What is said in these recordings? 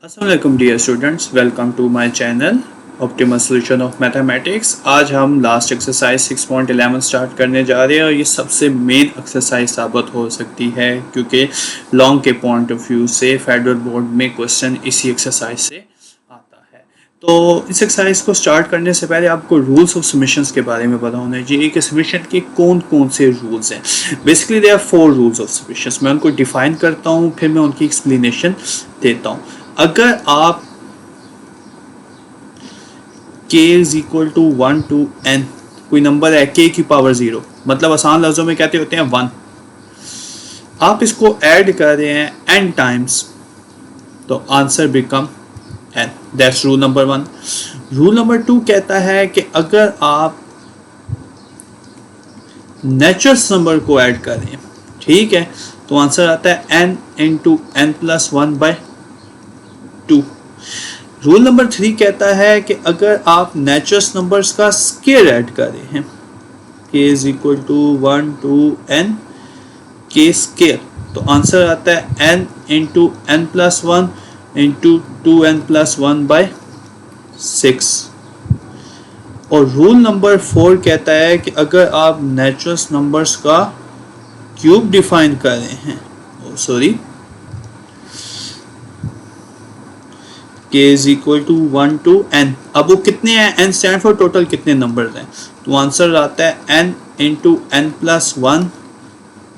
Assalamualaikum dear students, welcome to my channel Optimal Solution of Mathematics। आज हम last exercise 6.11 start करने जा रहे हैं और ये सबसे मेन एक्सरसाइज साबित हो सकती है क्योंकि लॉन्ग के पॉइंट ऑफ व्यू से फेडरल बोर्ड में क्वेश्चन इसी एक्सरसाइज से आता है। तो इस एक्सरसाइज को स्टार्ट करने से पहले आपको रूल्स ऑफ सबमिशंस के बारे में पता होना चाहिए कि सबमिशन के कौन कौन से रूल्स हैं। Basically there are 4 rules of submissions. मैं उनको डिफाइन करता हूँ, फिर मैं उनकी एक्सप्लेनेशन देता हूँ। अगर आप k is equal to 1 to n कोई नंबर है k की पावर 0, मतलब आसान लफ्जों में कहते होते हैं 1, आप इसको ऐड कर रहे हैं n टाइम्स तो answer become n। That's rule number 1। Rule number 2 कहता है कि अगर आप नेचुरल नंबर को ऐड कर रहे हैं, ठीक है, तो आंसर आता है n into n plus 1 by 2। Rule number 3 कहता है कि अगर आप नेचुरल नंबर्स का स्क्वायर ऐड कर रहे हैं, k is equal to 1 to n k square, तो आंसर आता है n into n plus 1 into 2n plus 1 by 6। और रूल नंबर 4 कहता है कि अगर आप नेचुरल नंबर्स का क्यूब डिफाइन कर रहे हैं, k is equal to 1 to n। अब वो कितने हैं, n स्टैंड फॉर टोटल कितने नंबर्स हैं, तो आंसर आता है n into n plus 1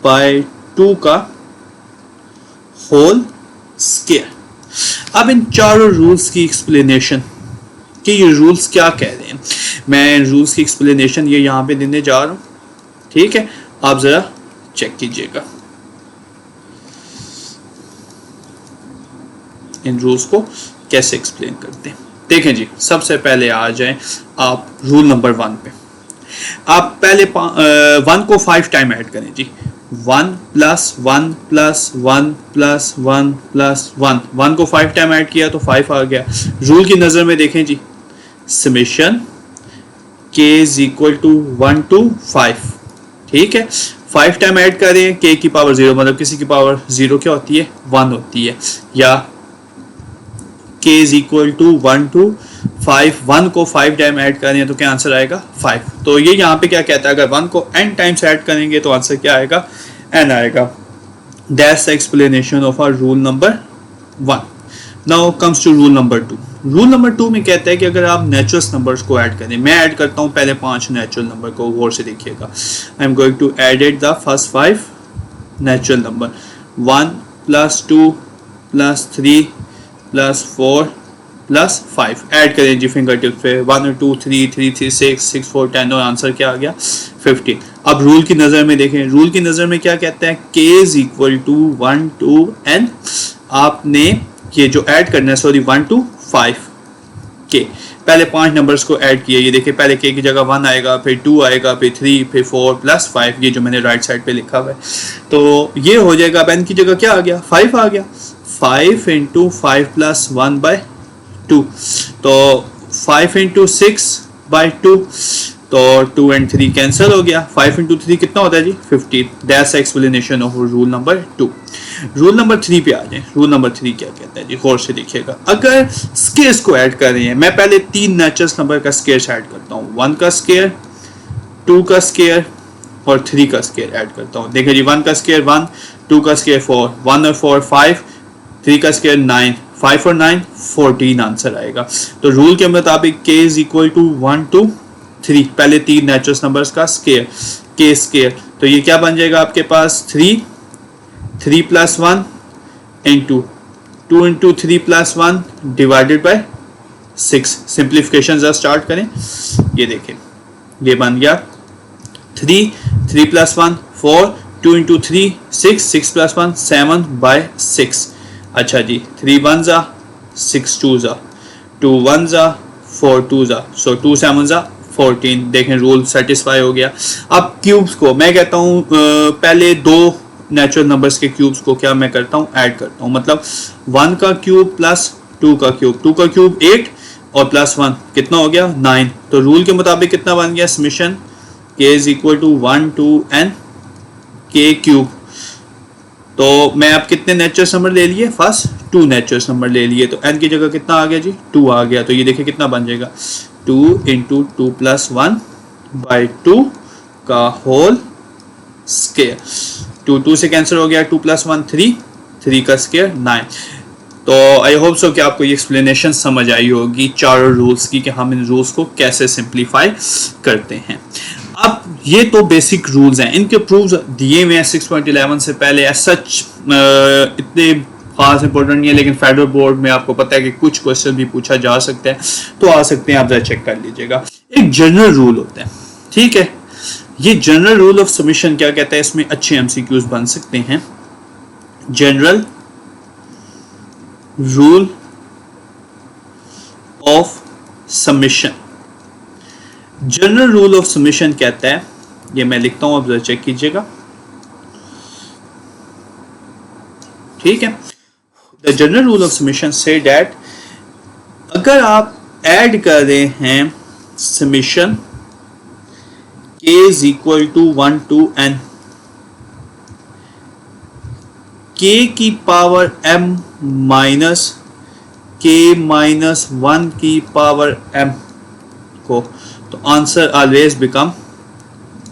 by 2 का होल स्क्वायर। अब इन चारों रूल्स की एक्सप्लेनेशन कि ये रूल्स क्या कह रहे हैं, मैं इन रूल्स की एक्सप्लेनेशन ये यहाँ पे देने जा रहा हूँ, ठीक है, आप ज़रा चेक कीजिएगा इन रूल्स को कैसे एक्सप्लेन करते हैं। देखें जी, सबसे पहले आ जाएं आप रूल नंबर 1 पे। आप पहले 1 को 5 टाइम ऐड करें जी। 1 प्लस 1 प्लस 1 प्लस 1 प्लस 1, 1 को 5 टाइम ऐड किया तो 5 आ गया। रूल की नज़र में देखें जी, summation k is equal to 1 to 5, ठीक है, 5 टाइम ऐड कर रहे हैं, k की पावर 0, मतलब किसी की पावर 0 क्या होती है, 1 होती है, या k is equal to 1 to 5, 1 को 5 टाइम ऐड करें तो क्या आंसर आएगा 5। तो ये यहाँ पे क्या कहता है, अगर 1 को n टाइम्स ऐड करेंगे तो आंसर क्या आएगा, n आएगा। That's the explanation of our rule number 1। Now comes to rule number 2। Rule number 2 में कहता है कि अगर आप नेचुरल नंबर्स को ऐड करें, मैं ऐड करता हूँ पहले 5 नेचुरल नंबर को, गौर से देखिएगा। I am going to edit the first 5 natural number, 1 plus 2 plus 3 plus 4 plus 5 add करें जी फिंगर टिप पे, 1 2 3 3 3 6 6 4 10 और आंसर क्या आ गया 15। अब रूल की नज़र में देखें, रूल की नज़र में क्या कहता है, k is equal to 1 to n। आपने ये जो ऐड करना है, सॉरी 1 to 5 k, पहले 5 नंबर्स को ऐड किया, ये देखिए पहले k की जगह 1 आएगा, फिर 2 आएगा, फिर 3, फिर 4 प्लस 5, ये जो मैंने राइट साइड पे लिखा हुआ है, तो ये हो जाएगा। अब n की जगह क्या आ गया, 5 आ गया, 5 इंटू 5 प्लस 1 बाय 2, तो 5 इंटू 6 बाय 2, तो 2 and 3 कैंसिल हो गया, 5 इंटू 3 कितना होता है जी 15। That's explanation of rule number 2। Rule number 3 पे आ जाए। रूल नंबर 3 क्या कहता है जी, गौर से देखिएगा। अगर स्क्वायर्स को ऐड कर रहे हैं, मैं पहले 3 नेचुरल नंबर का स्क्वायर्स ऐड करता हूँ, 1 का स्क्वायर, 2 का स्क्वायर और 3 का स्क्वायर ऐड करता हूँ। देखिए जी, 1 का स्क्वायर 1, 2 का स्क्वायर 4, 1 और 4 5, 3 का स्क्वायर 9, 5 और 9 14 आंसर आएगा। तो रूल के मुताबिक k is equal to 1 to 3, पहले 3 नेचुरल नंबर्स का स्क्वायर, k स्क्वायर, तो ये क्या बन जाएगा आपके पास 3 plus 1 into 2 into 3 plus 1 divided by 6। Simplification जरा स्टार्ट करें, ये देखें ये बन गया 3 प्लस 1 4, 2 इंटू 3 6, 6 प्लस 1 7 बाय 6। अच्छा जी, 3 1 जा 6 2 जा 2 1 जा 4 2 जा, सो 2 7 जा 14। देखें रूल सेटिस्फाई हो गया। अब क्यूब्स को मैं कहता हूँ पहले 2 नेचुरल नंबर्स के क्यूब्स को क्या मैं करता हूँ, ऐड करता हूँ, मतलब 1 का क्यूब प्लस 2 का क्यूब, 2 का क्यूब 8 और प्लस 1 कितना हो गया 9। तो रूल के मुताबिक कितना बन गया, summation k is equal to 1 to n k cube तो मैं अब कितने नेचुरल नंबर ले लिए, फर्स्ट 2 नेचुरल नंबर ले लिए, तो n की जगह कितना आ गया जी, 2 आ गया। तो ये देखिए कितना बन जाएगा, 2 इंटू 2 प्लस 1 बाई 2 का होल स्केयर। 2 से कैंसिल हो गया, 2 प्लस 1 3, 3 का स्केयर 9। तो आई होप सो कि आपको ये एक्सप्लेनेशन समझ आई होगी चारों रूल्स की, कि हम इन रूल्स को कैसे सिंप्लीफाई करते हैं। अब ये तो बेसिक रूल्स हैं, इनके प्रूफ्स दिए हुए हैं 6.11 से पहले। एज सच इतने खास इंपॉर्टेंट नहीं है, लेकिन फेडरल बोर्ड में आपको पता है कि कुछ क्वेश्चन भी पूछा जा सकता है, तो आ सकते हैं, आप जरा चेक कर लीजिएगा। एक जनरल रूल होता है, ठीक है, ये जनरल रूल ऑफ सबमिशन क्या कहता है, इसमें अच्छे एमसीक्यूज बन सकते हैं। General rule of submission, general rule of submission कहता है, ये मैं लिखता हूं, आप जरा चेक कीजिएगा, ठीक है। The general rule of submission से दैट अगर आप ऐड कर रहे हैं submission k is equal to 1 to n, k की power m minus k minus 1 की पावर m को, तो आंसर ऑलवेज बिकम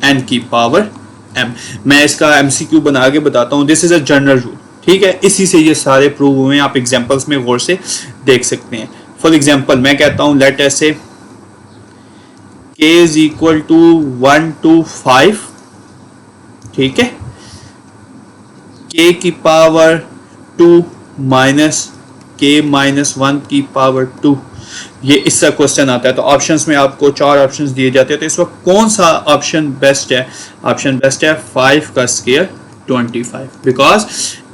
n की पावर m। मैं इसका MCQ बना के बताता हूं, this is a general rule, ठीक है। इसी से ये सारे प्रूव हुए हैं, आप एग्जांपल्स में गौर से देख सकते हैं। फॉर एग्जांपल मैं कहता हूं, लेट अस से k is equal to 1 to 5, ठीक है, k की पावर 2 माइनस k माइनस 1 की पावर 2, ये इसका क्वेश्चन आता है। तो ऑप्शंस में आपको 4 ऑप्शंस दिए जाते हैं, तो इस वक्त कौन सा ऑप्शन बेस्ट है, ऑप्शन बेस्ट है 5 का स्क्वायर 25, बिकॉज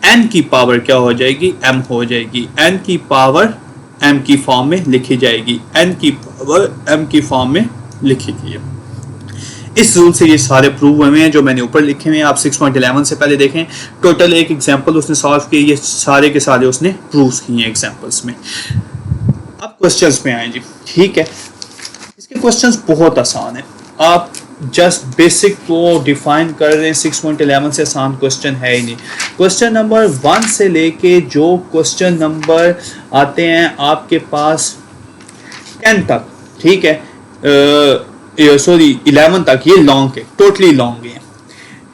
n की पावर क्या हो जाएगी, m हो जाएगी, n की पावर m की फॉर्म में लिखी जाएगी, n की पावर m की फॉर्म में लिखी गई है। इस रूल से ये सारे प्रूव हुए हैं जो मैंने ऊपर लिखे हुए हैं, आप 6.11 से पहले देखें, टोटल एक एग्जांपल उसने सॉल्व किए, ये सारे के सारे उसने प्रूव्स किए हैं एग्जांपल्स में। अब क्वेश्चंस में आए जी, ठीक है, इसके क्वेश्चंस बहुत आसान है, आप जस्ट बेसिक को डिफाइन कर रहे हैं। 6.11 से आसान क्वेश्चन है ही नहीं। क्वेश्चन नंबर 1 से लेके जो क्वेश्चन नंबर आते हैं आपके पास 10 तक, ठीक है, सॉरी 11 तक, ये लॉन्ग है, टोटली लॉन्ग है।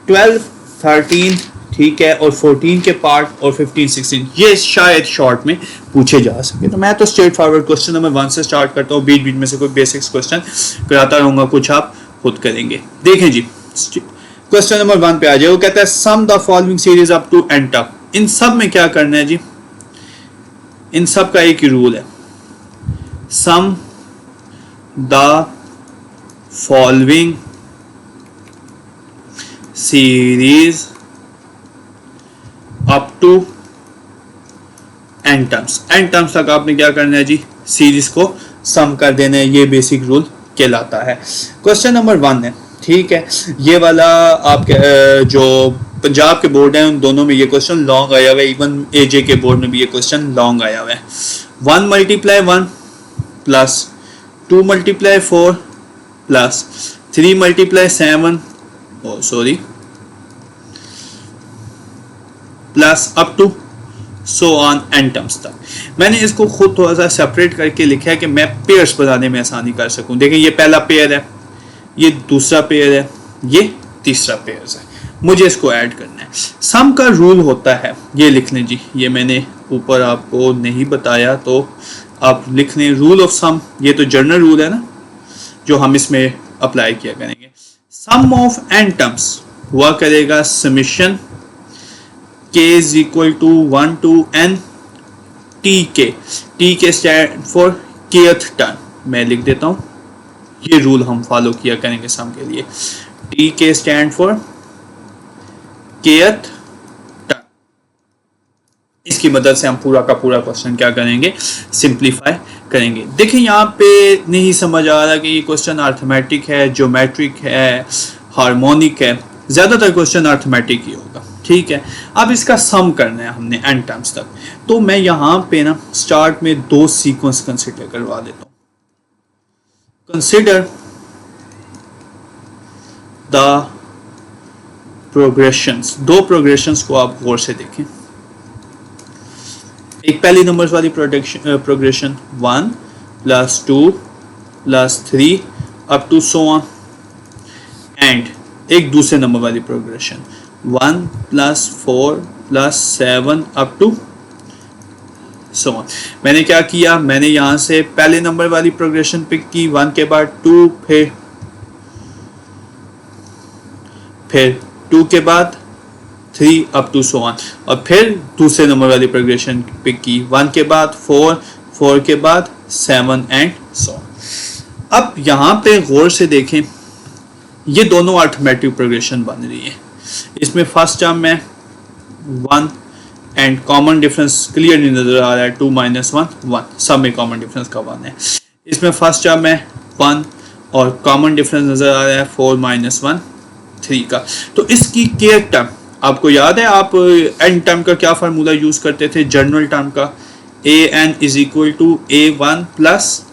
12, 13, ठीक है, और 14 के पार्ट, और 15, 16 ये शायद शॉर्ट में पूछे जा सके। तो मैं तो स्ट्रेट फॉरवर्ड क्वेश्चन नंबर 1 से स्टार्ट करता हूँ, बीच बीच में से कोई बेसिक्स क्वेश्चन कराता रहूंगा, कुछ आप खुद करेंगे। देखें जी, क्वेश्चन नंबर 1 पे आ जाए, वो कहता है sum the following series up to N तक। इन सब में क्या करना है जी, इन सब का एक ही रूल है, sum the following series up to n terms. N terms तक आपने क्या करना है जी, सीरीज को सम कर देना है, ये बेसिक रूल कहलाता है। क्वेश्चन नंबर 1 है, ठीक है, ये वाला आपके जो पंजाब के बोर्ड है उन दोनों में ये क्वेश्चन लॉन्ग आया हुआ है, इवन एजे के बोर्ड में भी ये क्वेश्चन लॉन्ग आया हुआ है। 1 multiply 1 plus 2 multiply 4 plus 3 multiply 7 sorry plus up to so on n terms तक। मैंने इसको खुद थोड़ा सा सेपरेट करके लिखा है कि मैं पेयर्स बनाने में आसानी कर सकूं। देखिए ये पहला पेयर है, ये दूसरा पेयर है, ये तीसरा पेयर है, मुझे इसको ऐड करना है। सम का रूल होता है, ये लिख लें जी, ये मैंने ऊपर आपको नहीं बताया तो आप लिख लें, रूल ऑफ सम, ये तो जनरल रूल है ना जो हम इसमें अप्लाई किया करेंगे। सम ऑफ एन टर्म्स हुआ करेगा summation k is equal to 1 to n tk, tk stand for kth term, मैं लिख देता हूं, ये रूल हम फॉलो किया करेंगे सम के लिए, tk stand for kth term. इसकी मदद से हम पूरा का पूरा क्वेश्चन क्या करेंगे, सिंप्लीफाई करेंगे। देखिए यहाँ पे नहीं समझ आ रहा कि ये क्वेश्चन अर्थमेटिक है, ज्योमेट्रिक है, हार्मोनिक है, ज्यादातर क्वेश्चन अर्थमेटिक ही होगा, ठीक है। अब इसका सम करना है हमने एन टर्म्स तक, तो मैं यहां पे ना स्टार्ट में 2 सीक्वेंस कंसीडर करवा देता हूं। कंसीडर द प्रोग्रेशंस, दो प्रोग्रेशंस को आप गौर से देखें। एक पहली नंबर्स वाली progression 1 + 2 + 3 up to so on, and एक दूसरे नंबर वाली progression 1 + 4 + 7 up to so on. मैंने क्या किया, मैंने यहाँ से पहले नंबर वाली प्रोग्रेशन पिक की, 1 के बाद 2, फिर 2 के बाद 3 अप टू सो ऑन, और फिर दूसरे नंबर वाली प्रोग्रेशन पिक की, 1 के बाद 4, 4 के बाद 7 एंड सो ऑन। अब यहाँ पे गौर से देखें, ये दोनों अर्थमेटिक प्रोग्रेशन बन रही है। इसमें फर्स्ट टर्म में 1 एंड कॉमन डिफरेंस क्लियरली नजर आ रहा है, 2 - 1 1, सब में कॉमन डिफरेंस का 1 है। इसमें फर्स्ट टर्म में 1 और कॉमन डिफरेंस नजर आ रहा है 4 - 1 3 का। तो इसकी केयर टर्म आपको याद है, आप एन टर्म का क्या फार्मूला यूज करते थे जनरल टर्म का, an = a1 +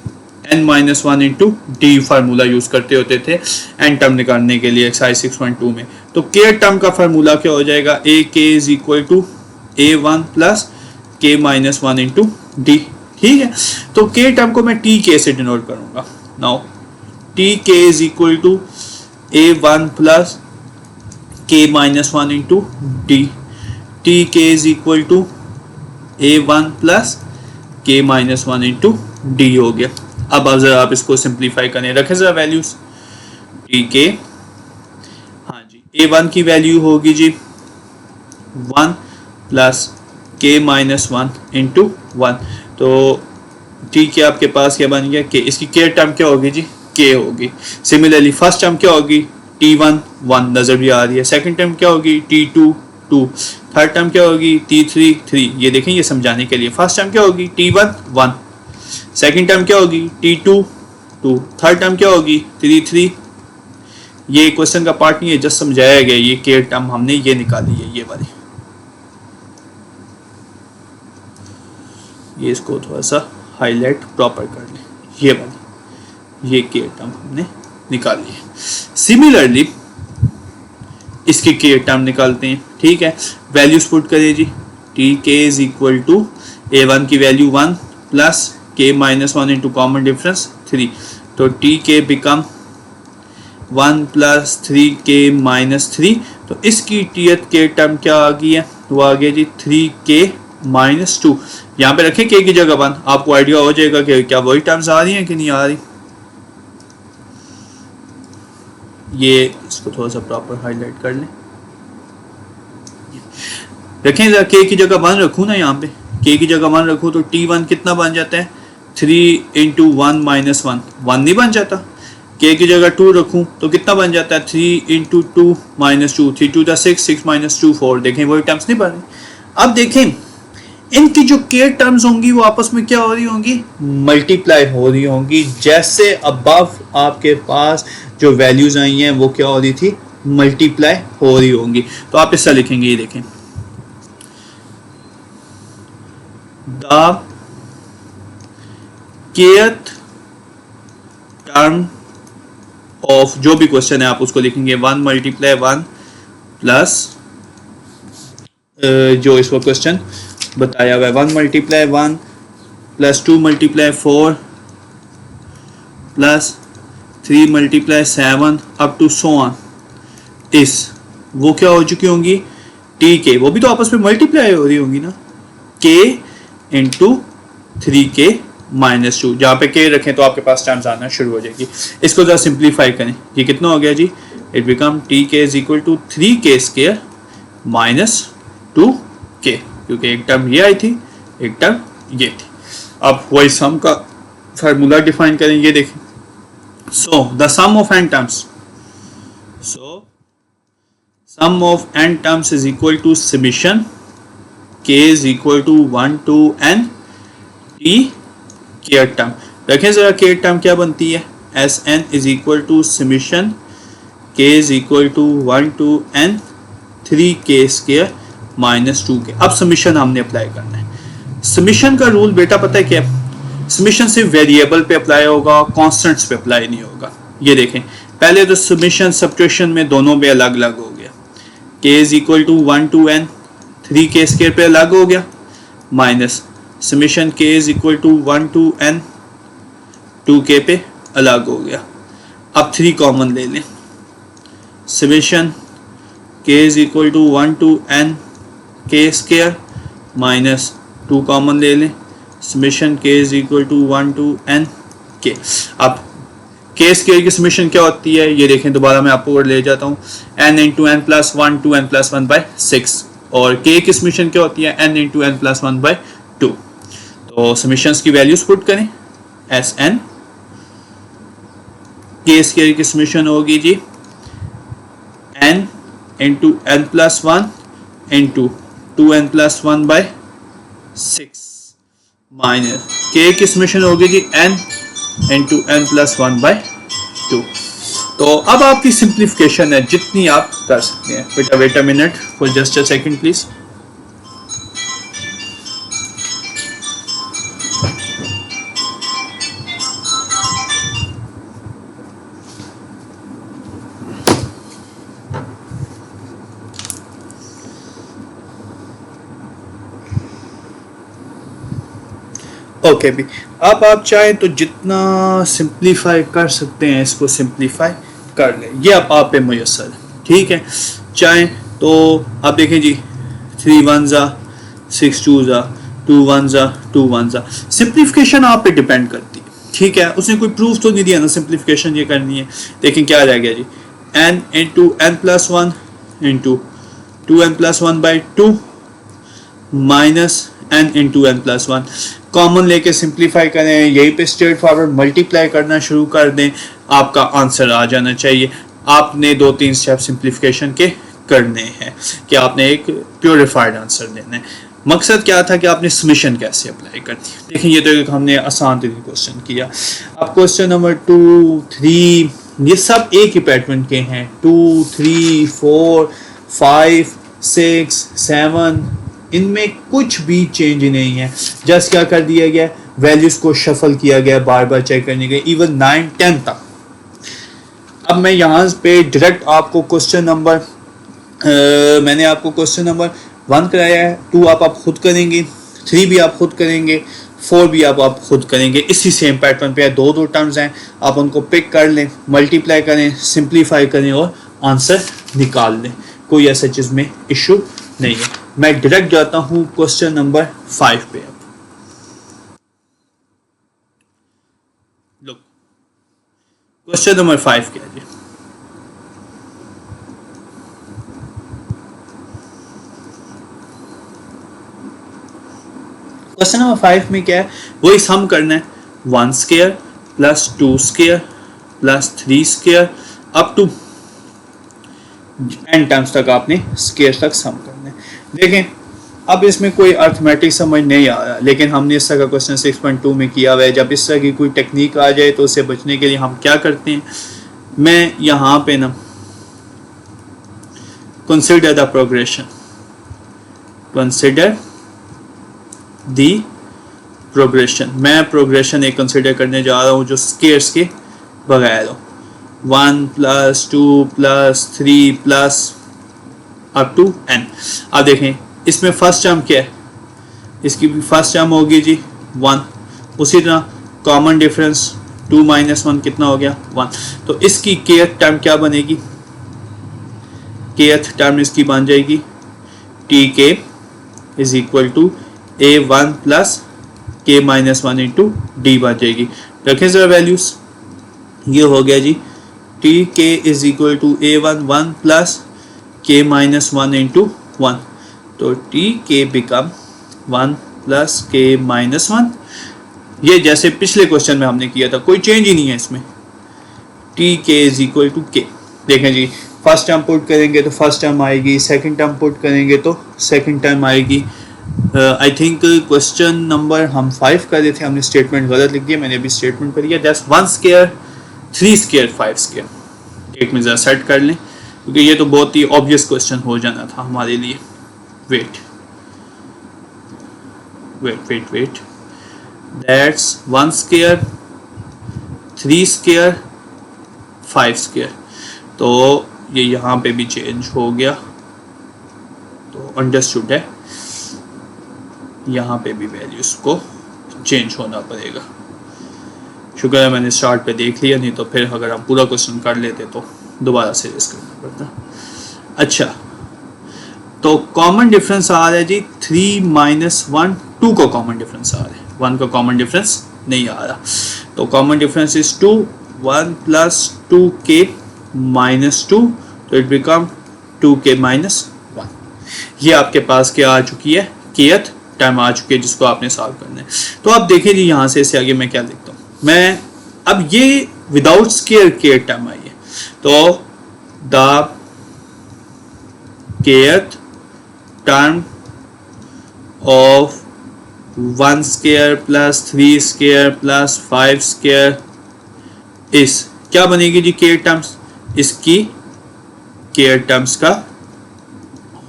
n-1 into D formula use करते होते थे एन टर्म निकालने के लिए एक्सरसाइज 6.2 में। तो केयर टर्म का फार्मूला क्या हो जाएगा, ak = a1 + k-1 into D. ठीक है, तो के टर्म को मैं टी के से डिनोट करूंगा। Now tk = a1 + k-1 into D, tk = a1 + k-1 into D हो गया। अब जरा आप इसको सिंप्लीफाई करें, रखें जरा वैल्यूज, tk, हाँ जी, a1 की वैल्यू होगी जी 1 + k-1 इंटू 1, तो tk आपके पास क्या बन गया, k। इसकी केयर टर्म क्या होगी जी, k होगी। सिमिलरली फर्स्ट टर्म क्या होगी, t1 1 नजर भी आ रही है, सेकंड टर्म क्या होगी, t2 2, थर्ड टर्म क्या होगी, t3 3। ये देखें, ये समझाने के लिए, फर्स्ट टर्म क्या होगी, t1 1, सेकंड टर्म क्या होगी, t2 2, थर्ड टर्म क्या होगी, 3 3। ये क्वेश्चन का पार्ट नहीं है, जस्ट समझाया गया, ये केयर टर्म हमने ये निकाली है, ये वाली। ये इसको थोड़ा सा हाईलाइट प्रॉपर कर लें, ये वाली, ये केयर टर्म हमने निकाली है। सिमिलरली इसकी केयर टर्म निकालते हैं। ठीक है, वैल्यूज पुट करें जी, tk = a1 की value 1 + k-1 into common difference 3, तो tk बिकम 1 + 3k-3। तो इसकी टीएथ के टर्म क्या आ गई है, वो आ गया जी 3k-2। यहाँ पे रखें k की जगह 1, आपको आइडिया हो जाएगा कि क्या वही टर्म्स आ रही हैं कि नहीं आ रही। ये इसको थोड़ा सा प्रॉपर हाईलाइट कर लें, रखें जरा k की जगह 1 रखूँ ना, यहाँ पे k की जगह 1 रखूँ तो t1 कितना बन जाता है, 3 × 1 - 1, 1 नहीं बन जाता। k की जगह 2 रखूँ तो कितना बन जाता है, 3 × 2 - 2, 3 2 6 6 - 2 4। देखें वही टर्म्स नहीं बन रही। अब देखें इनकी जो केयर टर्म्स होंगी वो आपस में क्या हो रही होंगी, मल्टीप्लाई हो रही होंगी। जैसे अबव आपके पास जो वैल्यूज आई हैं वो क्या हो रही थी, मल्टीप्लाई हो रही होंगी। तो आप इससे लिखेंगे, ये देखें, द केयथ टर्म ऑफ, जो भी क्वेश्चन है आप उसको लिखेंगे 1 × 1 प्लस जो इसको क्वेश्चन बताया हुआ है 1 × 1 plus 2 × 4 plus 3 × 7 up to so on. इस वो क्या हो चुकी होंगी, टी के, वो भी तो आपस में मल्टीप्लाई हो रही होंगी ना, k × 3k - 2। जहाँ पे k रखें तो आपके पास टर्म्स आना शुरू हो जाएगी। इसको जरा सिंप्लीफाई करें, ये कितना हो गया जी, it become tk = 3k² - 2k, क्योंकि एक टर्म ये आई थी, एक टर्म ये थी। अब वही सम का फार्मूला डिफाइन करें, ये देखें, so the sum of n terms, so sum of n terms is equal to summation k = 1 to n t care term. रखें जरा केयर टर्म क्या बनती है, Sn = summation k = 1 to n 3k² - 2k। अब summation हमने apply करना है। Summation का रूल बेटा पता है क्या, समीशन सिर्फ वेरिएबल पे अप्लाई होगा, कांस्टेंट्स पे अप्लाई नहीं होगा। ये देखें, पहले तो समीशन सब्ट्रैक्शन में दोनों पे अलग अलग हो गया। K is equal to 1 to n, 3k square पे अलग हो गया, minus summation k is equal to 1 to n 2k पे अलग हो गया। अब 3 कॉमन ले लें, summation k is equal to 1 to n k square minus 2 common ले लें, summation k is equal to 1 to n k। अब के स्क्वायर की समेशन क्या होती है ये देखें, दोबारा मैं आपको ले जाता हूँ, n into n plus one two n plus one by 6, और k की समेशन क्या होती है n into n plus one by 2। तो समेशंस की वैल्यूज पुट करें, एस एन के स्क्वायर की समेशन होगी जी n into n plus one into 2n plus one by 6 minus k की समेशन होगी जी n into n plus one by 2। तो अब आपकी सिंप्लीफिकेशन है जितनी आप कर सकते हैं। Wait a minute for just a second please. Okay भी, अब आप चाहें तो जितना सिंप्लीफाई कर सकते हैं इसको सिंप्लीफाई कर लें, ये अब आप पे मुयसर है, ठीक है। चाहें तो आप देखें जी 3 1 ज़ा 6 2 ज़ा 2 1 ज़ा 2 1 ज़ा, सिंप्लीफिकेशन आप पे डिपेंड करती है, ठीक है। उसने कोई प्रूफ तो नहीं दिया ना सिंप्लीफिकेशन ये करनी है। लेकिन क्या रह गया जी, n into n plus one into 2n plus one by 2 minus n into n plus one, common लेके सिंप्लीफाई करें, यहीं पे स्ट्रेट फॉरवर्ड मल्टीप्लाई करना शुरू कर दें, आपका आंसर आ जाना चाहिए। आपने 2-3 स्टेप सिंप्लीफिकेशन के करने हैं कि आपने एक प्योरीफाइड आंसर देना है। मकसद क्या था कि आपने समेशन कैसे अप्लाई करती है। देखिए ये तो एक हमने आसान तरीके क्वेश्चन किया। अब क्वेश्चन नंबर 2 3 ये सब एक ही पैटर्न के हैं, 2 3 4 5 6 7, इनमें कुछ भी चेंज नहीं है। जस्ट क्या कर दिया गया, वैल्यूज को शफल किया गया बार बार चेक करने के, इवन 9 10 तक। अब मैं यहाँ पे डायरेक्ट आपको क्वेश्चन नंबर मैंने आपको क्वेश्चन नंबर 1 कराया है, 2 आप खुद करेंगे, 3 भी आप खुद करेंगे, 4 भी आप खुद करेंगे। इसी सेम पैटर्न पे है, दो टर्म्स हैं, आप उनको पिक कर लें, मल्टीप्लाई करें, सिंप्लीफाई करें और आंसर निकाल लें। कोई ऐसा चीज़ में इशू नहीं है। मैं डायरेक्ट जाता हूं क्वेश्चन नंबर 5 पे। अब लो क्वेश्चन नंबर 5 क्या है जी, क्वेश्चन नंबर 5 में क्या है, वही सम करना है, 1 square plus 2 square plus 3 square up to n times तक आपने स्क्वायर तक सम करना है। देखें अब इसमें कोई अर्थमेटिक समझ नहीं आ रहा, लेकिन हमने इस तरह का क्वेश्चन 6.2 में किया हुआ है। जब इस तरह की कोई टेक्निक आ जाए तो उससे बचने के लिए हम क्या करते हैं, मैं यहाँ पे ना consider the progression, consider the progression, मैं प्रोग्रेशन एक कंसिडर करने जा रहा हूँ जो स्क्वायर्स के बगैर हो, 1 plus 2 plus 3 plus up to n। अब देखें इसमें फर्स्ट टर्म क्या है, इसकी भी फर्स्ट टर्म होगी जी 1, उसी तरह कॉमन डिफरेंस 2 माइनस 1 कितना हो गया 1। तो इसकी kth टर्म क्या बनेगी, kth टर्म इसकी बन जाएगी tk is equal to a1 plus k minus 1 into d बन जाएगी। रखें जरा वैल्यूज, ये हो गया जी tk is equal to a1 1 plus k minus 1 into 1, तो tk become 1 plus k minus 1। ये जैसे पिछले क्वेश्चन में हमने किया था, कोई चेंज ही नहीं है इसमें। tk is equal to k, देखें जी फर्स्ट टर्म पुट करेंगे तो फर्स्ट टर्म आएगी, सेकंड टर्म पुट करेंगे तो सेकंड टर्म आएगी। आई थिंक क्वेश्चन नंबर हम 5 कर रहे थे, हमने स्टेटमेंट गलत लिख दिया, मैंने अभी स्टेटमेंट कर दिया। That's 1 square 3 square 5 square. एक में ज़रा सेट कर लें क्योंकि ये तो बहुत ही ऑब्वियस क्वेश्चन हो जाना था हमारे लिए। Wait wait wait wait, that's 1 square 3 square 5 square. तो ये यहाँ पे भी चेंज हो गया, अंडरस्टूड है, यहाँ पे भी वैल्यूज को चेंज होना पड़ेगा। शुक्र है मैंने स्टार्ट पे देख लिया, नहीं तो फिर अगर हम पूरा क्वेश्चन कर लेते तो दोबारा से रेस करना पड़ता। अच्छा, तो कॉमन डिफरेंस आ रहा है जी 3 माइनस 1, 2 का कॉमन डिफरेंस आ रहा है, 1 का कॉमन डिफरेंस नहीं आ रहा। तो common difference is 2, 1 plus 2k minus 2, तो इट बिकम 2k माइनस 1। ये आपके पास क्या आ चुकी है, kth टर्म आ चुकी है जिसको आपने सॉल्व करना है। तो आप देखिए जी यहाँ से इससे आगे मैं क्या लिखता हूँ, मैं अब ये विदाउट स्केयर kth टर्म आई है, तो the kth term of 1 square plus 3 square plus 5 square इस क्या बनेगी जी, kth टर्म्स, इसकी kth टर्म्स का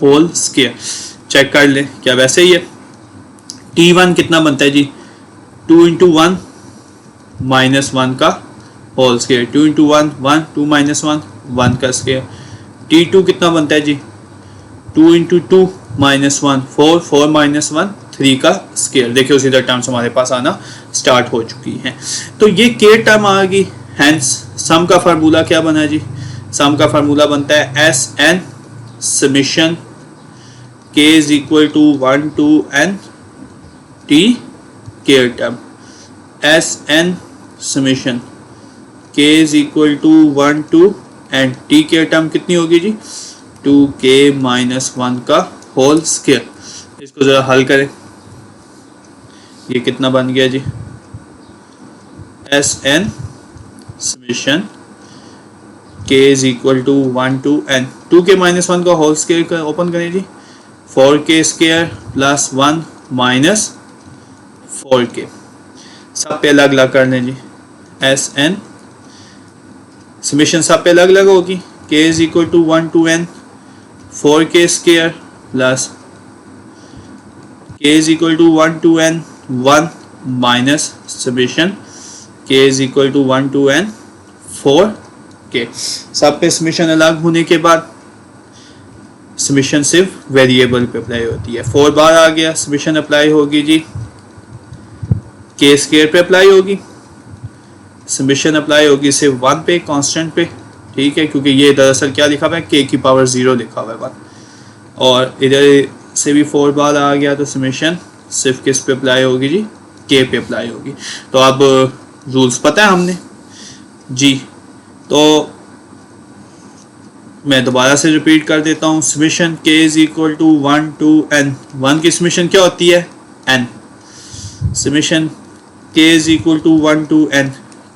होल स्क्वायर। चेक कर ले क्या वैसे ही है। t1 कितना बनता है जी, 2 इंटू 1 माइनस 1 का होल स्क्वायर, 2 इंटू 1 1, 2 माइनस 1 1 का स्क्वायर। t2 कितना बनता है जी, 2 इंटू 2 माइनस 1 4, 4 माइनस 1 3 का स्क्वायर। देखिए उसी तरह टर्म्स हमारे पास आना स्टार्ट हो चुकी हैं। तो ये k टर्म आ गई, हैंस सम का फार्मूला क्या बना जी, सम का फार्मूला बनता है S n summation k is equal to 1 to n t k term, S n summation k is equal to 1 to n t k term कितनी होगी जी, 2k माइनस 1 का होल स्क्वायर। इसको जरा हल करें, ये कितना बन गया जी, S n summation k is equal to 1 to n, 2k minus 1 का होल स्क्वायर ओपन करें जी, 4k square plus 1 minus 4k, सब पे अलग अलग कर लें जी, एस एन समेशन सब पे अलग अलग होगी, k is equal to 1 to n 4k square plus k is equal to 1 to n 1 minus summation k is equal to 1 to n 4k। सब पे समेशन अलग होने के बाद समेशन सिर्फ वेरिएबल पे अप्लाई होती है। 4 बार आ गया, समेशन अप्लाई होगी जी k स्क्वायर पे अप्लाई होगी, समेशन अप्लाई होगी सिर्फ 1 पे कांस्टेंट पे, ठीक है, क्योंकि ये दरअसल क्या लिखा हुआ है, k की पावर 0 लिखा हुआ है बात। और इधर से भी 4 बार आ गया तो समेशन सिर्फ किस पे अप्लाई होगी जी, k पे अप्लाई होगी। तो अब रूल्स पता है हमने जी, तो मैं दोबारा से रिपीट कर देता हूँ, summation k is equal to 1 to n, 1 की समेशन क्या होती है n, summation k is equal to 1 to n,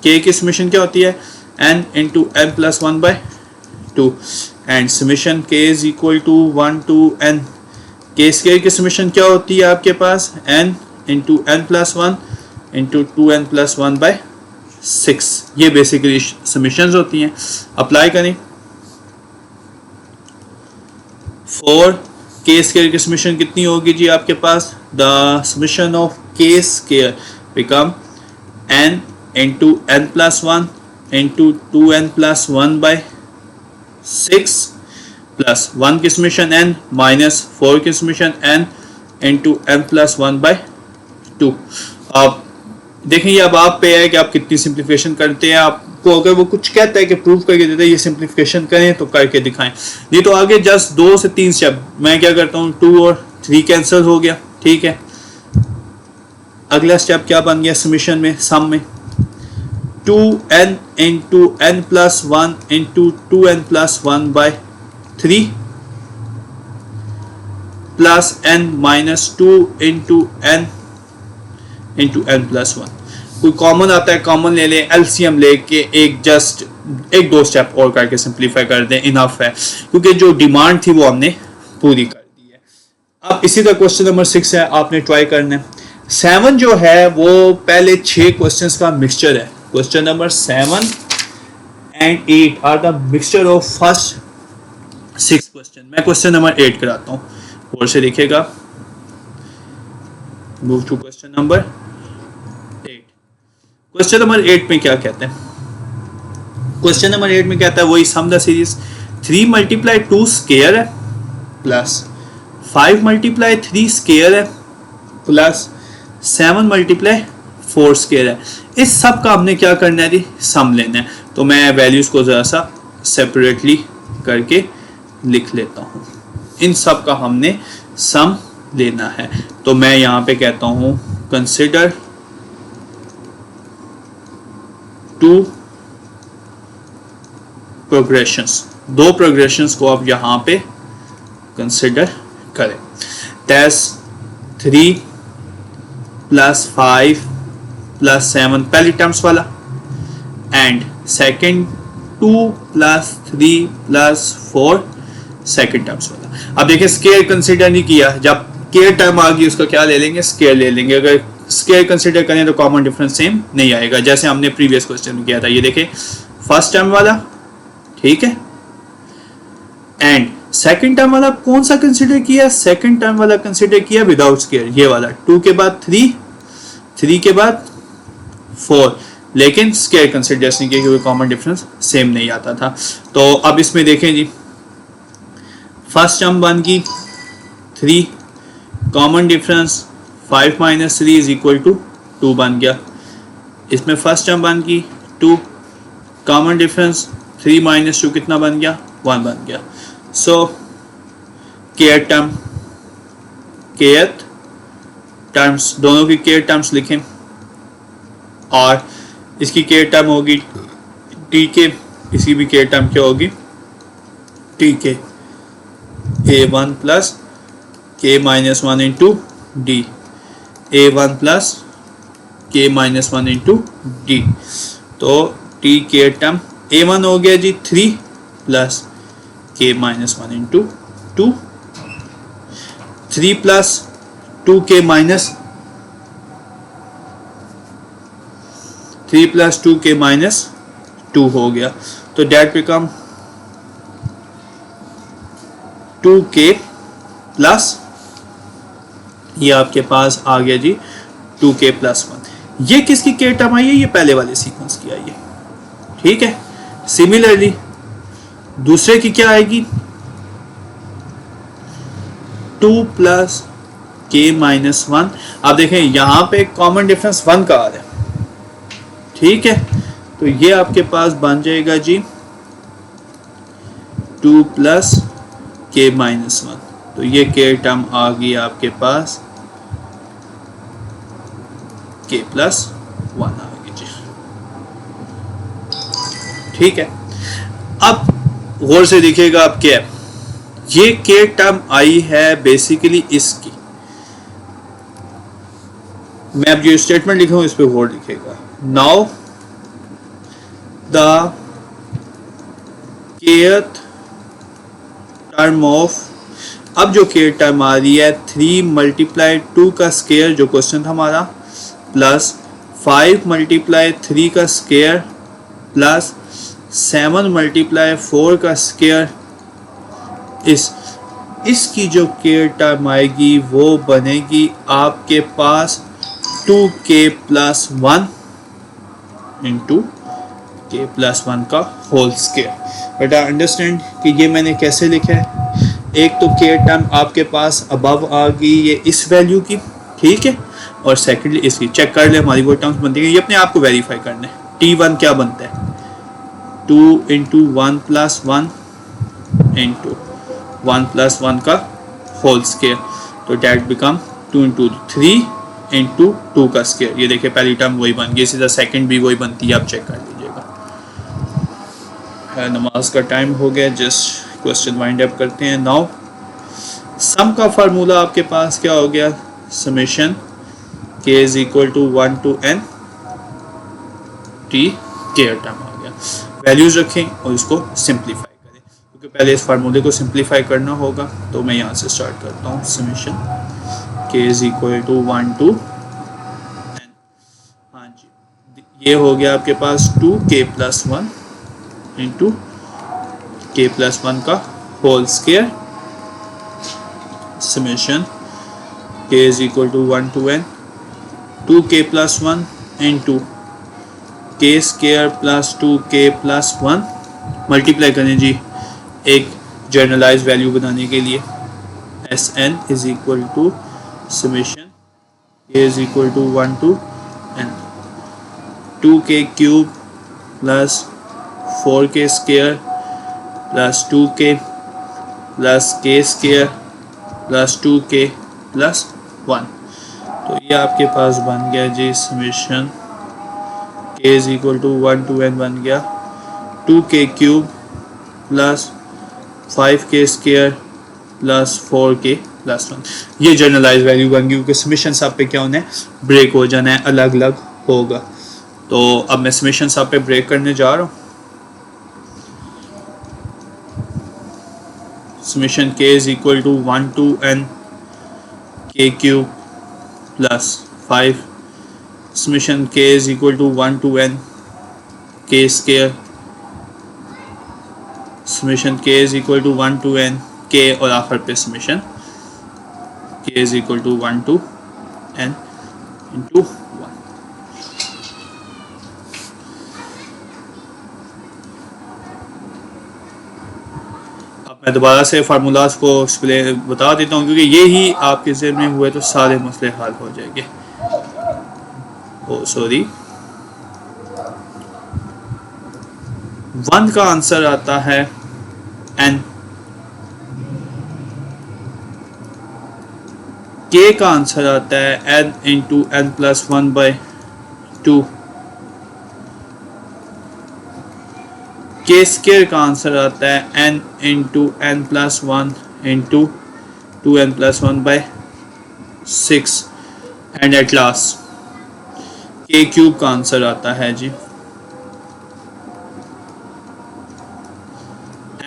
k की समेशन क्या होती है n into n plus 1 by 2, and summation k is equal to 1 to n, k square की summation क्या होती है आपके पास n into n plus 1 into 2n plus 1 by 6। ये बेसिकली समेशंस होती हैं। अप्लाई करें, 4k स्क्वायर की समेशन कितनी होगी जी आपके पास, the summation of k square become n into n plus 1 into 2n plus 1 by 6 plus 1 की समेशन n माइनस 4 की summation n into n plus 1 by 2। अब देखें अब आप पे है कि आप कितनी सिंप्लीफिकेशन करते हैं। आपको अगर वो कुछ कहता है कि प्रूव करके देता है ये सिंप्लीफिकेशन करें तो करके दिखाएं, नहीं तो आगे जस्ट 2 से 3 स्टेप। मैं क्या करता हूँ, 2 और 3 कैंसिल हो गया, ठीक है। अगला स्टेप क्या बन गया समेशन में, सम में 2n into n plus 1 into 2n plus 1 by 3 plus n minus 2 into n into n plus 1। कोई कॉमन आता है, कॉमन ले लें, एलसीएम लेके एक दो स्टेप और करके सिंप्लीफाई कर दें, इनफ है, क्योंकि जो डिमांड थी वो हमने पूरी कर दी है। अब इसी तरह क्वेश्चन नंबर 6 है, आपने ट्राई करना है। 7 जो है वो पहले 6 क्वेश्चंस का मिक्सचर है। Question number 7 and 8 are the mixture of first 6 question. मैं क्वेश्चन नंबर 8 कराता हूँ, और से लिखेगा, move to question number 8। Question number 8 में क्या कहते हैं, क्वेश्चन नंबर 8 में कहता है वही some the series 3 multiply 2 square है प्लस 5 मल्टीप्लाई 3 स्केयर है प्लस 7 मल्टीप्लाई 4 स्केयर है। इस सब का हमने क्या करना है जी, सम लेना है। तो मैं वैल्यूज को ज़रा सा सेपरेटली करके लिख लेता हूँ। इन सब का हमने सम लेना है। तो मैं यहाँ पे कहता हूँ कंसिडर 2 प्रोग्रेशंस, 2 प्रोग्रेशंस को आप यहाँ पे कंसिडर करें। दैट्स 3 प्लस 5 प्लस 7 पहली टर्म्स वाला, and second 2 plus 3 plus 4 second terms वाला। अब देखिए स्केयर कंसिडर नहीं किया, जब केयर टर्म आ गई उसका क्या ले लेंगे, स्केयर ले लेंगे। अगर स्केयर कंसिडर करें तो कॉमन डिफरेंस सेम नहीं आएगा, जैसे हमने प्रीवियस क्वेश्चन में किया था। ये देखिए फर्स्ट टर्म वाला, ठीक है, एंड सेकंड टर्म वाला कौन सा कंसिडर किया, सेकंड टर्म वाला कंसिडर किया विदाउट स्केयर, ये वाला। 2 के बाद 3, 3 के बाद 4, लेकिन स्केयर कंसिडरेशन नहीं किया क्योंकि कॉमन डिफरेंस सेम नहीं आता था। तो अब इसमें देखें जी, फर्स्ट टर्म बन गई 3, common difference 5 minus 3 is equal to 2 बन गया। इसमें फर्स्ट टर्म बन गई 2, कॉमन डिफरेंस 3 माइनस 2 कितना बन गया, 1 बन गया। So care term, care terms, दोनों की केयर टर्म्स लिखें, और इसकी केयर टर्म होगी टी के, इसकी भी केयर टर्म क्या होगी, टी के a1 plus k minus 1 into D, a1 plus k minus 1 into D. तो t केयर टर्म a1 हो गया जी 3 plus k minus 1 into 2, 3 plus 2k minus 3 plus 2k minus 2 हो गया। तो डेट बिकम 2k प्लस, ये आपके पास आ गया जी 2k प्लस 1। ये किसकी केयर टर्म आई है, ये पहले वाले सीक्वेंस की आई है, ठीक है। सिमिलरली दूसरे की क्या आएगी, 2 प्लस k माइनस 1। आप देखें यहां पे कॉमन डिफरेंस 1 का आ रहा है, ठीक है। तो ये आपके पास बन जाएगा जी 2 प्लस k माइनस 1। तो ये केयर टर्म आ गई आपके पास k प्लस 1 आ गई जी, ठीक है। अब गौर से देखिएगा आप क्या, ये केयर टर्म आई है बेसिकली इसकी, मैं अब जो स्टेटमेंट लिखा हूं इस पे गौर लिखिएगा। Now the care term of, अब जो केयर टर्म आ रही है 3 मल्टीप्लाई 2 का स्केयर जो क्वेश्चन था हमारा, प्लस 5 मल्टीप्लाई 3 का स्केयर, प्लस 7 मल्टीप्लाई 4 का स्केयर, इसकी जो केयर टर्म आएगी वो बनेगी आपके पास 2k plus 1 into k plus 1 का होल स्केयर। बेटा अंडरस्टैंड कि ये मैंने कैसे लिखा है, एक तो केयर टर्म आपके पास अबव आ गई ये इस वैल्यू की, ठीक है, और सेकेंडली इसकी चेक कर ले हमारी वो टर्म्स बनती है, ये अपने आप को वेरीफाई करना है। t1 क्या बनता है, 2 इंटू 1 प्लस 1 इंटू 1 प्लस 1 का होल स्केयर, तो डेट बिकम 2 इंटू 3 इंटू 2 का स्केयर। ये देखिए पहली टर्म वही बन गई, सीधा सेकंड भी वही बनती है, आप चेक कर लीजिएगा। नमाज का टाइम हो गया, जस्ट क्वेश्चन वाइंड अप करते हैं। नाउ सम का फार्मूला आपके पास क्या हो गया, summation k is equal to 1 to n t care term आ गया। वैल्यूज रखें और इसको सिंप्लीफाई करें, क्योंकि पहले इस फार्मूले को सिंप्लीफाई करना होगा। तो मैं यहाँ से स्टार्ट करता हूँ, summation k is equal to 1 to n। हाँ जी, ये हो गया आपके पास 2k plus 1 into k plus 1 का whole square, summation k is equal to 1 to n, 2k plus 1 into k square plus 2k plus 1, multiply करें जी एक जनरलाइज वैल्यू बनाने के लिए, S n is equal to summation a is equal to 1 to n 2k cube plus 4k square plus 2k plus k square plus 2k plus 1। तो ये आपके पास बन गया जी summation k is equal to 1 to n बन गया 2k cube plus 5k square plus 4k plus 1। ये जनरलाइज वैल्यू बन गई क्योंकि समेशन सब पे क्या होना है, ब्रेक हो जाना है, अलग अलग होगा। तो अब मैं समेशन सब पे ब्रेक करने जा रहा हूँ। Summation k is equal to 1 to n k cube plus 5 summation k is equal to 1 to n k square summation k is equal to 1 to n k और आखिर पे summation k is equal to 1 to n into 1। अब मैं दोबारा से formulas को बता देता हूँ क्योंकि ये ही आपके ज़हन में हुए तो सारे मसले हल हो जाएंगे। ओ सॉरी, 1 का आंसर आता है n, k का आंसर आता है n into n plus 1 by 2, k square का आंसर आता है n into n plus 1 into 2n plus 1 by 6 and at last k cube का आंसर आता है जी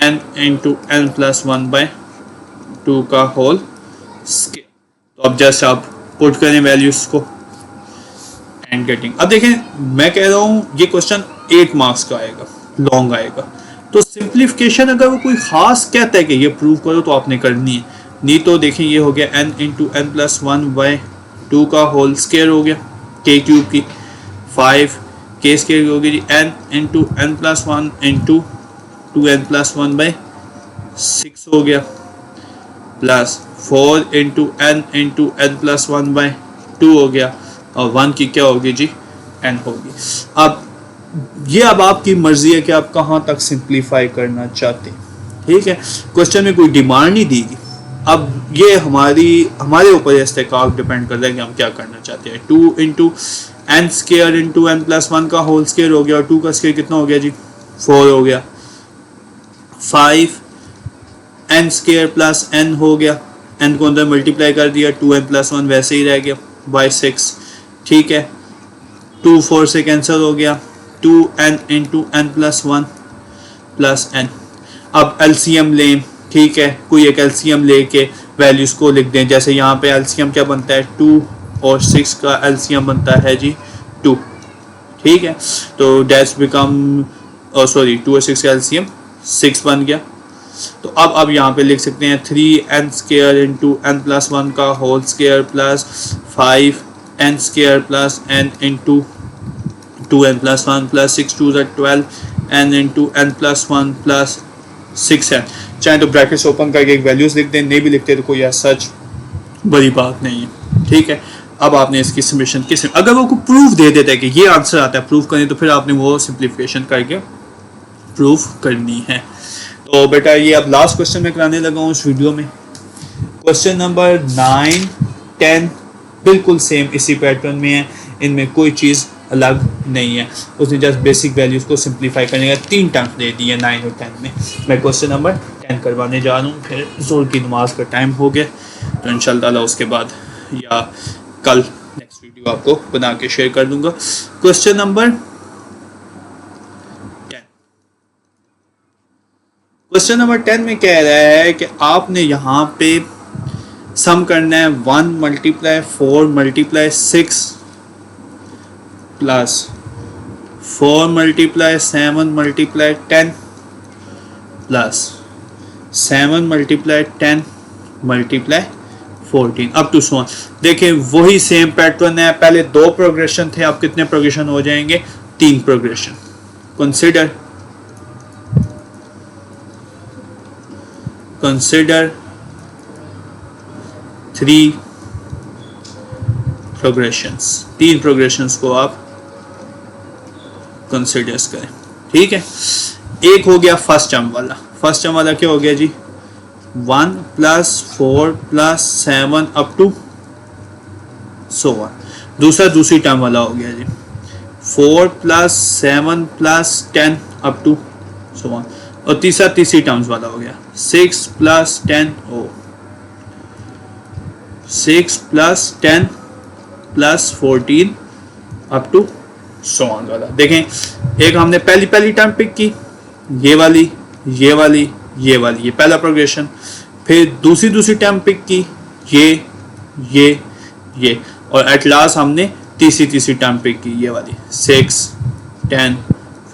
n into n plus 1 by 2 का होल स्क्वायर। तो अब जस्ट आप पुट करें वैल्यूज को एंड गेटिंग। अब देखें मैं कह रहा हूँ ये क्वेश्चन 8 मार्क्स का आएगा, लॉन्ग आएगा। तो सिंप्लीफिकेशन अगर वो कोई खास कहता है कि ये प्रूव करो तो आपने करनी है, नहीं तो देखें ये हो गया n into n plus 1 by 2 का होल स्क्वायर हो गया k क्यूब की, 5 k स्क्वायर हो गया जी n into n plus 1 into 2n plus 1 by 6 हो गया plus 4 into n plus 1 by 2 हो गया और 1 की क्या होगी जी n होगी। अब ये अब आपकी मर्जी है कि आप कहाँ तक सिंप्लीफाई करना चाहते हैं, ठीक है। क्वेश्चन में कोई डिमांड नहीं दी गई। अब ये हमारे ऊपर इस्तेकाक डिपेंड करता है कि हम क्या करना चाहते हैं। 2 into n square into n plus 1 का होल स्क्वायर हो गया और 2 का स्क्वायर कितना हो गया जी 4 हो गया, 5 n स्क्वायर प्लस n हो गया, n को अंदर मल्टीप्लाई कर दिया, 2n प्लस 1 वैसे ही रह गया बाई 6, ठीक है। 2 4 से कैंसिल हो गया, 2n into n plus 1 plus n। अब एलसीएम लें, ठीक है, कोई एक एलसीएम लेके वैल्यूज को लिख दें। जैसे यहाँ पे एलसीएम क्या बनता है 2 और 6 का एलसीएम बनता है जी 2, ठीक है। तो डैश बिकम सॉरी 2 और 6 का एलसीएम 6 बन गया। तो अब यहाँ पे लिख सकते हैं 3n square into n plus 1 का whole square plus 5n square plus n into 2n plus 1 plus 6 2 12 n into n plus 1 plus 6n। चाहे तो ब्रैकेट्स ओपन करके एक वैल्यूज लिख दें, नहीं भी लिखते तो कोई सच बड़ी बात नहीं है, ठीक है। अब आपने इसकी समेशन अगर वो को प्रूफ दे देता है कि ये आंसर आता है, प्रूफ करें तो फिर आपने वो सिंप्लीफिकेशन करके प्रूफ करनी है। तो बेटा ये अब लास्ट क्वेश्चन में कराने लगा हूँ इस वीडियो में। क्वेश्चन नंबर 9 10 बिल्कुल सेम इसी पैटर्न में है, इनमें कोई चीज़ अलग नहीं है। उसने जस्ट बेसिक वैल्यूज़ को सिंप्लीफाई करने का 3 टर्म्स दे दिए 9 और 10 में। मैं क्वेश्चन नंबर 10 करवाने जा रहा हूँ, फिर ज़ोर की नमाज का टाइम हो गया तो इंशाल्लाह उसके बाद या कल नेक्स्ट वीडियो आपको बना के शेयर कर दूंगा। क्वेश्चन नंबर 10, क्वेश्चन नंबर 10 में कह रहा है कि आपने यहाँ पे सम करना है 1 multiply 4 multiply 6 plus 4 multiply 7 multiply 10 plus 7 multiply 10 multiply 14 up to so on. देखें वही सेम पैटर्न है, पहले 2 प्रोग्रेशन थे, अब कितने प्रोग्रेशन हो जाएंगे 3 प्रोग्रेशन। कंसिडर 3 प्रोग्रेशंस, 3 प्रोग्रेशंस को आप कंसिडर्स करें, ठीक है। एक हो गया फर्स्ट टर्म वाला, फर्स्ट टर्म वाला क्या हो गया जी, 1 + 4 + 7 अप टू सो ऑन। दूसरी टर्म वाला हो गया जी 4 + 7 + 10 अप टू सो ऑन। और तीसरी टर्म्स वाला हो गया 6 + 10 6 + 10 + 14 अप टू सो ऑन वाला। देखें, एक हमने पहली टर्म पिक की, ये वाली, ये वाली, ये वाली, ये पहला प्रोग्रेशन। फिर दूसरी टर्म पिक की, ये, और एट लास्ट हमने तीसरी टर्म पिक की, ये वाली 6 10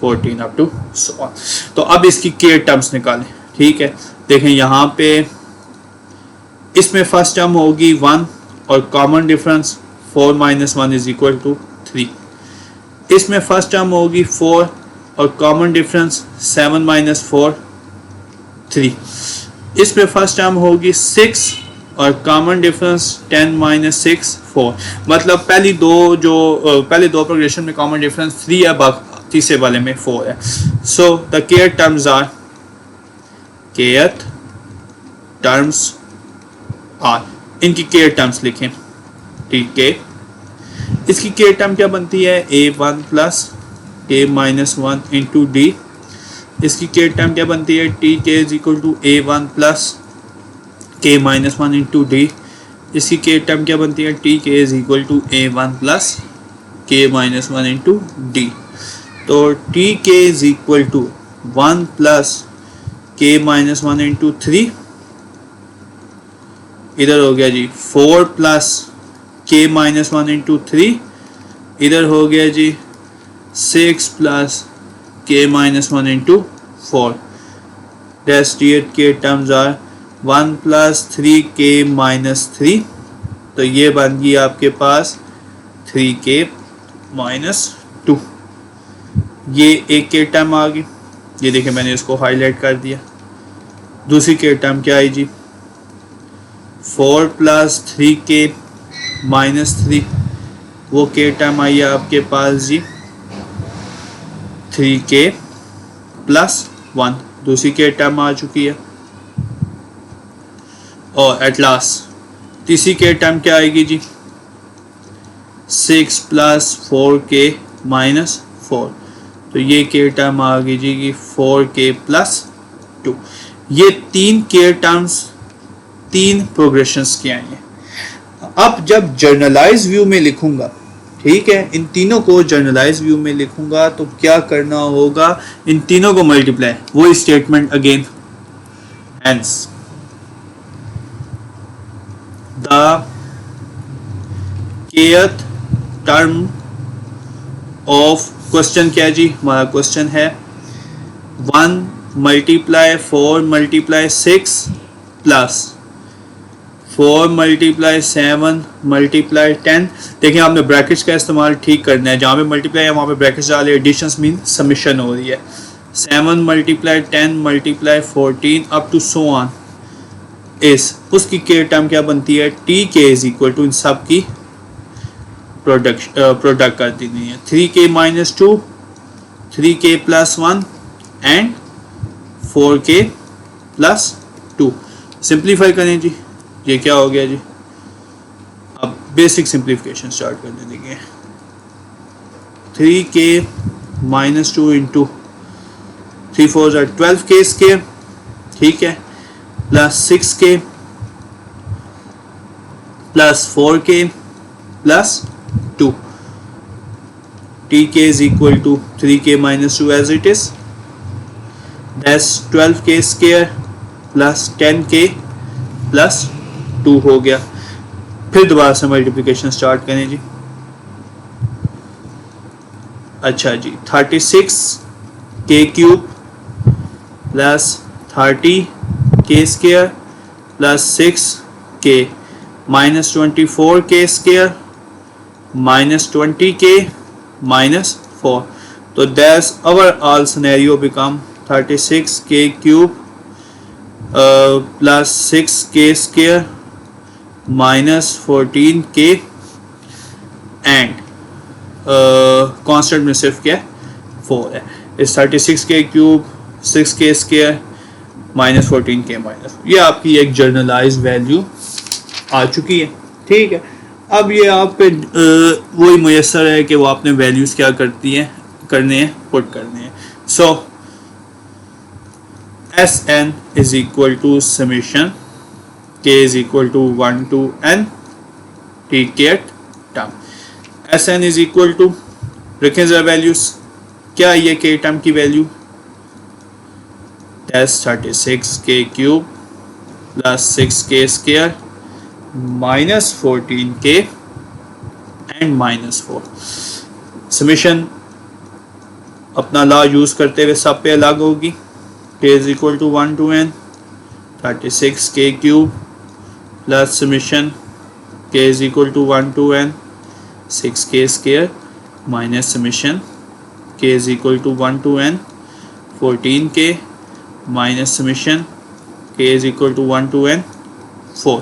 14 अप टू सो ऑन। तो अब इसकी के टर्म्स निकालें, ठीक है। देखें यहाँ पे इसमें फर्स्ट टर्म होगी 1 और कॉमन डिफरेंस 4 - 1 = 3। इसमें फर्स्ट टर्म होगी 4 और कॉमन डिफरेंस 7 - 4 3। इसमें फर्स्ट टर्म होगी 6 और कॉमन डिफरेंस 10 - 6 4। मतलब पहले दो प्रोग्रेशन में कॉमन डिफरेंस 3 है, तीसरे वाले में 4 है। So the care terms are, इनकी केयर टर्म्स लिखें, ठीक है। इसकी केयर टर्म क्या बनती है, a1 + k-1 × d। इसकी केयर टर्म क्या बनती है, tk = a1 + k-1 × d। इसकी केयर टर्म क्या बनती है, tk = a1 + k-1 × d। तो tk = 1 + k-1 × 3, इधर हो गया जी 4 + k-1 × 3, इधर हो गया जी 6 + k-1 × 4। डेस्टिएट के टर्म्स आर 1 + 3k-3। तो ये बन गई आपके पास 3k-2। ये एक के टर्म आ गई, ये देखिए मैंने इसको हाईलाइट कर दिया। दूसरी के टर्म क्या आई जी, 4 + 3k-3, वो के टर्म आई है आपके पास जी 3k+1, दूसरी के टर्म आ चुकी है। और एट लास्ट तीसरी के टर्म क्या आएगी जी, 6 + 4k-4। तो ये के टर्म आ गई जी कि 4k+2। ये 3 के टर्म्स 3 प्रोग्रेशंस के आई हैं। अब जब जर्नलाइज व्यू में लिखूंगा, ठीक है, इन तीनों को जर्नलाइज व्यू में लिखूंगा तो क्या करना होगा, इन तीनों को मल्टीप्लाई, वही statement again, hence the kth term of, question क्या जी, हमारा क्वेश्चन है 1 × 4 × 6 प्लस 4 × 7 × 10। देखिए आपने ब्रैकेट्स का इस्तेमाल ठीक करना है, जहाँ पे मल्टीप्लाई है वहाँ पे ब्रैकेट्स डाले, एडिशन मीन समिशन हो रही है। 7 × 10 × 14 अप टू सो ऑन इस, उसकी के टर्म क्या बनती है, tk = इन सब की प्रोडक्ट कर दी गई है 3k-2, 3k+1 and 4k+2। Simplify करें जी, ये क्या हो गया जी, अब बेसिक सिंप्लीफिकेशन स्टार्ट करने देंगे। 3k-2 इंटू 3 4 are 12k², ठीक है, plus 6k plus 4k+2। tk = 3k-2 as it is, that's 12k² plus 10k+2 हो गया। फिर दोबारा से मल्टीप्लिकेशन स्टार्ट करें जी। अच्छा जी, 36k³ plus 30k² plus 6k minus 24k² minus 20k minus 4। तो that's our all scenario become 36k³ plus 6k² -14k and constant में सिर्फ क्या 4 है। इस 36k cube 6k square -14k minus, ये आपकी एक जर्नलाइज वैल्यू आ चुकी है। ठीक है, अब ये आप पे वही मुयसर है कि वो आपने वैल्यूज क्या करती हैं करने हैं पुट करने हैं। So Sn is equal to summation k is equal to 1 to n tk term. Sn is equal to, रखें जरा वैल्यूज, क्या ये k टर्म की value 36k cube plus 6k square -14k and -4। Summation अपना law use करते हुए सब पे अलग होगी। k is equal to 1 to n 36k cube plus summation k is equal to 1 to n 6k square minus summation k is equal to 1 to n 14k minus summation k is equal to 1 to n 4।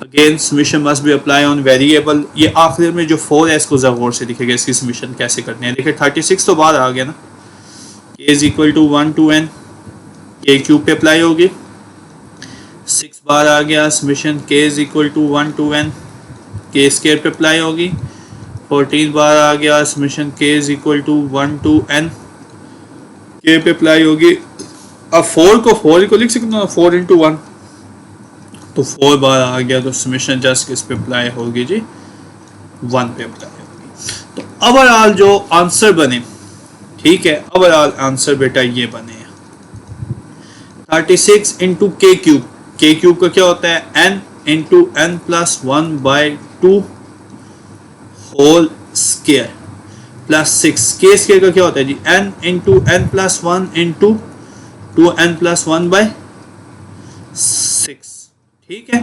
Again summation must be apply on variable. ये आखिर में जो 4 है इसको जरा गौर से लिखेगा, इसकी समेशन कैसे करनी है। देखिए 36 तो बाहर आ गया ना, k is equal to 1 to n, k cube पे अप्लाई होगी, 6 बार आ गया summation k is equal to 1 to n, k square पे अप्लाई होगी, 14 बार आ गया summation k is equal to 1 to n, k पे अप्लाई होगी। अब 4 को लिख सकते हो 4 into 1, तो 4 बार आ गया तो समेशन जस्ट किस पे अप्लाई होगी जी 1 पे अप्लाई होगी। तो ओवरऑल जो आंसर बने, ठीक है, ओवरऑल आंसर बेटा ये बने 36 into k cube. k cube का क्या होता है n into n plus 1/2 whole square plus 6। k square का क्या होता है जी n into n plus 1 into 2n plus 1/6। ठीक है,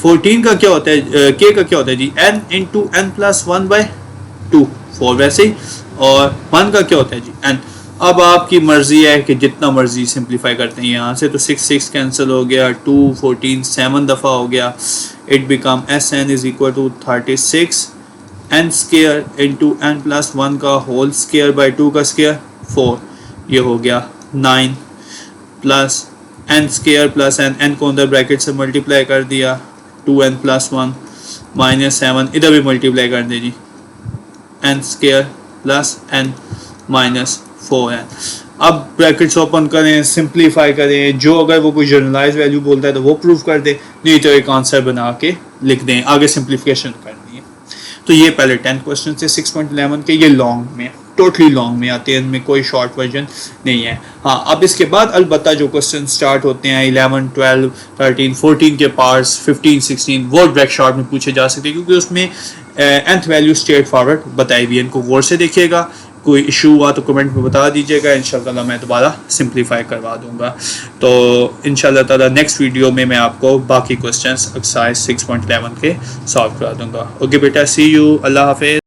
14 का क्या होता है k का क्या होता है जी n इंटू n प्लस 1/2 4 वैसे ही, और 1 का क्या होता है जी n। अब आपकी मर्जी है कि जितना मर्जी सिंप्लीफाई करते हैं यहाँ से, तो 6 कैंसिल हो गया, 2 14 7 दफ़ा हो गया, it become Sn is equal to 36 n square into n plus 1 का होल स्क्वायर बाई 2 का स्क्वायर 4, ये हो गया 9 plus n square plus n को अंदर ब्रैकेट से मल्टीप्लाई कर दिया, 2n प्लस 1 माइनस 7, इधर भी मल्टीप्लाई कर दे जी n square plus n minus 4n। अब ब्रैकेट्स ओपन करें, सिंप्लीफाई करें, जो अगर वो कोई जर्नलाइज वैल्यू बोलता है तो वो प्रूव कर दे, नहीं तो एक आंसर बना के लिख दें, आगे सिंप्लीफिकेशन करनी है। तो ये पहले 10 क्वेश्चन थे 6.11 के, ये लॉन्ग में टोटली लॉन्ग में आते हैं, इनमें कोई शॉर्ट वर्जन नहीं है। हाँ, अब इसके बाद अलबत्ता जो क्वेश्चन स्टार्ट होते हैं 11 12 13 14 के पार्ट्स 15 16 वो डायरेक्ट शॉर्ट में पूछे जा सकते हैं, क्योंकि उसमें nth वैल्यू स्ट्रेट फॉरवर्ड बताई हुई है। इनको गौर से देखिएगा, कोई इशू हुआ तो कमेंट में बता दीजिएगा, इंशाल्लाह मैं दोबारा सिंप्लीफाई करवा दूंगा। तो इंशाल्लाह ताला नेक्स्ट वीडियो में मैं आपको बाकी क्वेश्चंस एक्सरसाइज 6.11 के सॉल्व करा दूंगा। ओके बेटा, सी यू, अल्लाह हाफिज़।